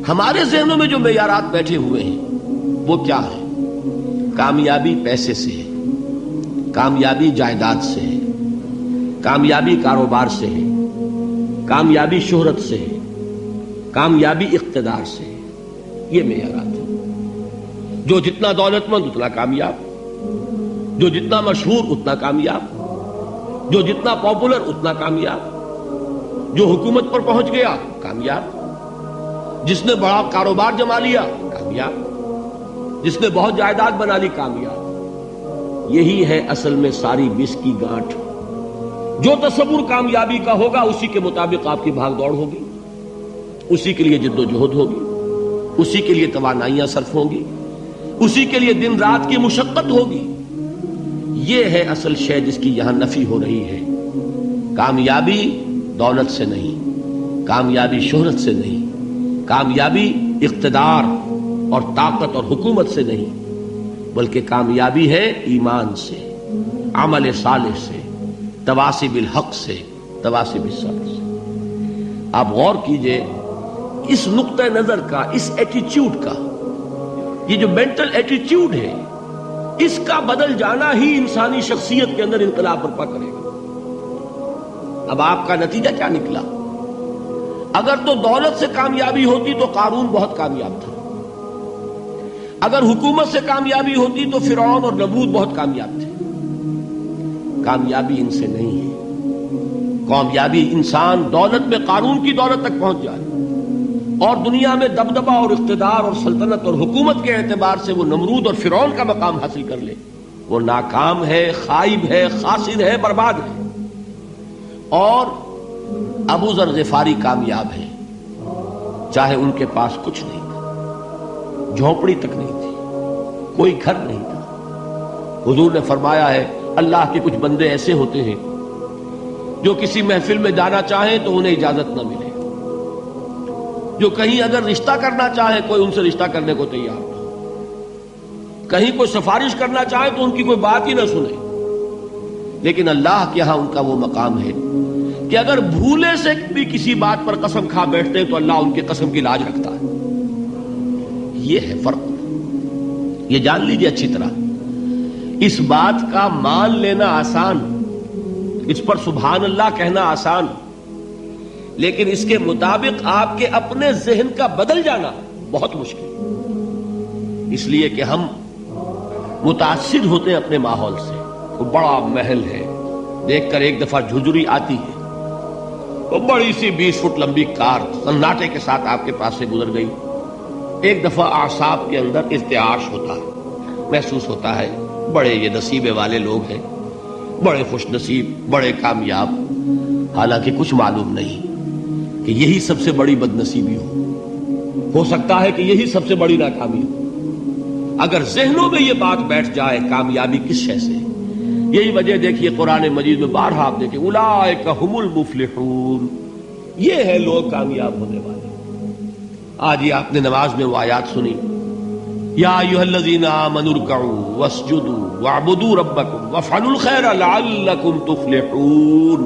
ہمارے ذہنوں میں جو معیارات بیٹھے ہوئے ہیں وہ کیا ہے؟ کامیابی پیسے سے ہے، کامیابی جائیداد سے ہے، کامیابی کاروبار سے ہے، کامیابی شہرت سے ہے، کامیابی اقتدار سے ہے. یہ معیارات ہیں. جو جتنا دولت مند اتنا کامیاب، جو جتنا مشہور اتنا کامیاب، جو جتنا پاپولر اتنا کامیاب، جو حکومت پر پہنچ گیا کامیاب، جس نے بڑا کاروبار جما لیا کامیاب، جس نے بہت جائیداد بنا لی کامیاب. یہی ہے اصل میں ساری بس کی گانٹھ. جو تصور کامیابی کا ہوگا اسی کے مطابق آپ کی بھاگ دوڑ ہوگی، اسی کے لیے جد و جہد ہوگی، اسی کے لیے توانائیاں صرف ہوں گی، اسی کے لیے دن رات کی مشقت ہوگی. یہ ہے اصل شے جس کی یہاں نفی ہو رہی ہے. کامیابی دولت سے نہیں، کامیابی شہرت سے نہیں، کامیابی اقتدار اور طاقت اور حکومت سے نہیں، بلکہ کامیابی ہے ایمان سے، عمل صالح سے، تواصی بالحق سے، تواصی بالصبر سے. آپ غور کیجئے اس نقطہ نظر کا، اس ایٹیچیوڈ کا، یہ جو مینٹل ایٹیچیوڈ ہے اس کا بدل جانا ہی انسانی شخصیت کے اندر انقلاب برپا کرے گا. اب آپ کا نتیجہ کیا نکلا؟ اگر تو دولت سے کامیابی ہوتی تو قارون بہت کامیاب تھا، اگر حکومت سے کامیابی ہوتی تو فرعون اور نمرود بہت کامیاب تھے. کامیابی ان سے نہیں ہے. کامیابی انسان دولت میں قارون کی دولت تک پہنچ جائے اور دنیا میں دبدبہ اور اقتدار اور سلطنت اور حکومت کے اعتبار سے وہ نمرود اور فرعون کا مقام حاصل کر لے، وہ ناکام ہے، خائب ہے، خاسر ہے، برباد ہے. اور ابو ذر غفاری کامیاب ہے، چاہے ان کے پاس کچھ نہیں تھا، جھونپڑی تک نہیں تھی، کوئی گھر نہیں تھا. حضور نے فرمایا ہے اللہ کے کچھ بندے ایسے ہوتے ہیں جو کسی محفل میں جانا چاہیں تو انہیں اجازت نہ ملے، جو کہیں اگر رشتہ کرنا چاہے کوئی ان سے رشتہ کرنے کو تیار نہ ہو، کہیں کوئی سفارش کرنا چاہے تو ان کی کوئی بات ہی نہ سنے. لیکن اللہ کے ہاں ان کا وہ مقام ہے کہ اگر بھولے سے بھی کسی بات پر قسم کھا بیٹھتے ہیں تو اللہ ان کے قسم کی لاج رکھتا ہے. یہ ہے فرق. یہ جان لیجیے اچھی طرح. اس بات کا مان لینا آسان، اس پر سبحان اللہ کہنا آسان، لیکن اس کے مطابق آپ کے اپنے ذہن کا بدل جانا بہت مشکل. اس لیے کہ ہم متاثر ہوتے ہیں اپنے ماحول سے. وہ بڑا محل ہے، دیکھ کر ایک دفعہ جھجری آتی ہے، وہ بڑی سی 20 فٹ لمبی کار سناٹے کے ساتھ آپ کے پاس سے گزر گئی. ایک دفعہ اعصاب کے اندر ارتعاش ہوتا ہے، محسوس ہوتا ہے بڑے یہ نصیبے والے لوگ ہیں، بڑے خوش نصیب، بڑے کامیاب. حالانکہ کچھ معلوم نہیں کہ یہی سب سے بڑی بد نصیبی ہو سکتا ہے کہ یہی سب سے بڑی ناکامی ہو. اگر ذہنوں میں یہ بات بیٹھ جائے کامیابی کس شے سے. یہی وجہ دیکھیے قرآن مجید میں بارہا آپ دیکھیں اولئک هم المفلحون، یہ ہے لوگ کامیاب ہونے والے. آج یہ آپ نے نماز میں وہ آیات سنی، یا ایھا الذین آمنوا ارکعوا واسجدوا واعبدوا ربکم وافعلوا الخیر لعلکم تفلحون.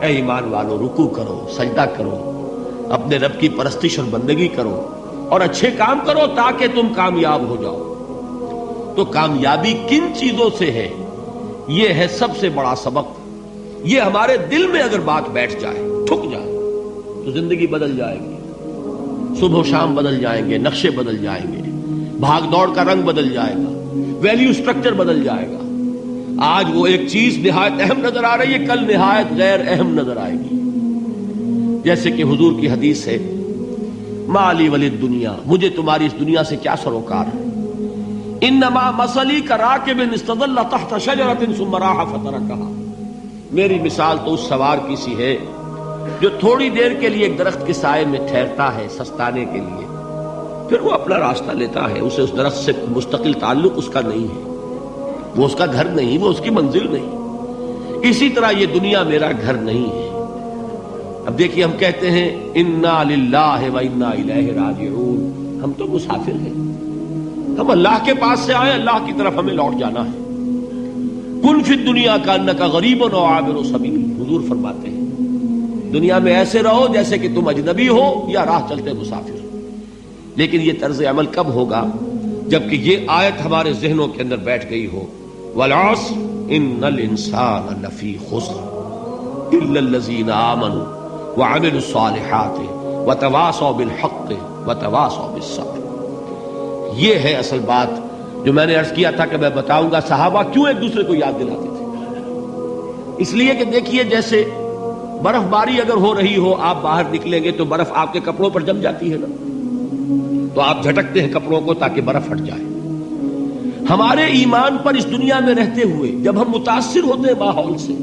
اے ایمان والو، رکوع کرو، سجدہ کرو، اپنے رب کی پرستش اور بندگی کرو اور اچھے کام کرو تاکہ تم کامیاب ہو جاؤ. تو کامیابی کن چیزوں سے ہے؟ یہ ہے سب سے بڑا سبق. یہ ہمارے دل میں اگر بات بیٹھ جائے، ٹھک جائے، تو زندگی بدل جائے گی. صبح و شام بدل جائیں گے، نقشے بدل جائیں گے، بھاگ دوڑ کا رنگ بدل جائے گا، ویلیو سٹرکچر بدل جائے گا. آج وہ ایک چیز نہایت اہم نظر آ رہی ہے، کل نہایت غیر اہم نظر آئے گی. جیسے کہ حضور کی حدیث ہے مالی ولد دنیا، مجھے تمہاری اس دنیا سے کیا سروکار ہے. انما مثلی کراکب استظل تحت شجرۃ ثم راح فترکها، میری مثال تو اس سوار کی سی ہے جو تھوڑی دیر کے لیے ایک درخت کے سائے میں ٹھہرتا ہے سستانے کے لیے، پھر وہ اپنا راستہ لیتا ہے. اسے اس درخت سے مستقل تعلق اس کا نہیں ہے، وہ اس کا گھر نہیں، وہ اس کی منزل نہیں. اسی طرح یہ دنیا میرا گھر نہیں ہے. اب دیکھیے ہم کہتے ہیں انا للہ و انا الیہ راجعون، ہم تو مسافر ہیں، ہم اللہ کے پاس سے آئے، اللہ کی طرف ہمیں لوٹ جانا ہے. کن فی الدنیا کانک غریب و عابر سبیل، حضور فرماتے ہیں دنیا میں ایسے رہو جیسے کہ تم اجنبی ہو یا راہ چلتے مسافر. لیکن یہ طرز عمل کب ہوگا؟ جبکہ یہ آیت ہمارے ذہنوں کے اندر بیٹھ گئی ہو. والعصر ان الانسان لفی خسر الا الذین آمنوا وعملوا الصالحات وتواصوا بالحق وتواصوا بالصبر. یہ ہے اصل بات جو میں نے عرض کیا تھا کہ میں بتاؤں گا صحابہ کیوں ایک دوسرے کو یاد دلاتے تھے. اس لیے کہ دیکھیے جیسے برف باری اگر ہو رہی ہو، آپ باہر نکلیں گے تو برف آپ کے کپڑوں پر جم جاتی ہے نا، تو آپ جھٹکتے ہیں کپڑوں کو تاکہ برف ہٹ جائے. ہمارے ایمان پر اس دنیا میں رہتے ہوئے جب ہم متاثر ہوتے ہیں ماحول سے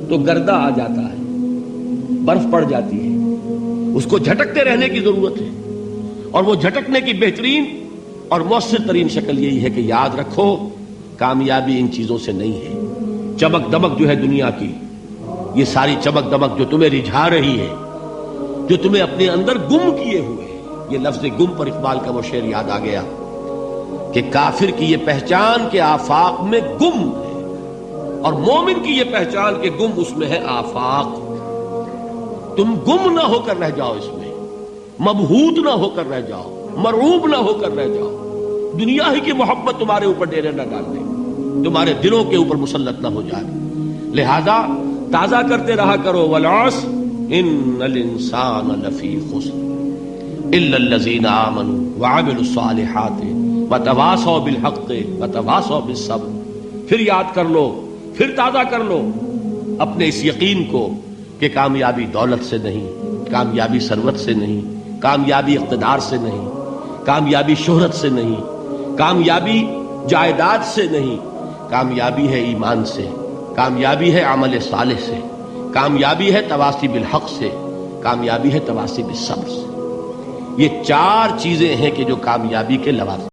تو گردہ آ جاتا ہے، برف پڑ جاتی ہے، اس کو جھٹکتے رہنے کی ضرورت ہے. اور وہ جھٹکنے کی بہترین اور مؤثر ترین شکل یہی ہے کہ یاد رکھو کامیابی ان چیزوں سے نہیں ہے. چمک دمک جو ہے دنیا کی، یہ ساری چمک دمک جو تمہیں رجھا رہی ہے، جو تمہیں اپنے اندر گم کیے ہوئے، یہ لفظ گم پر اقبال کا وہ شعر یاد آ گیا کہ کافر کی یہ پہچان کے آفاق میں گم ہے، اور مومن کی یہ پہچان کے گم اس میں ہے آفاق. تم گم نہ ہو کر رہ جاؤ، اس میں مبہوت نہ ہو کر رہ جاؤ، مرعوب نہ ہو کر رہ جاؤ. دنیا ہی کی محبت تمہارے اوپر ڈیرے نہ ڈال دے، تمہارے دلوں کے اوپر مسلط نہ ہو جائے. لہذا تازہ کرتے رہا کرو والعصر ان الانسان لفی خسر الا الذین آمنوا وعملوا الصالحات وتواصوا بالحق وتواصوا بالصبر. پھر یاد کر لو، پھر تازہ کر لو اپنے اس یقین کو کہ کامیابی دولت سے نہیں، کامیابی ثروت سے نہیں، کامیابی اقتدار سے نہیں، کامیابی شہرت سے نہیں، کامیابی جائیداد سے نہیں، کامیابی ہے ایمان سے، کامیابی ہے عمل صالح سے، کامیابی ہے تواصی بالحق سے، کامیابی ہے تواصی بالصبر سے. یہ چار چیزیں ہیں کہ جو کامیابی کے لوازم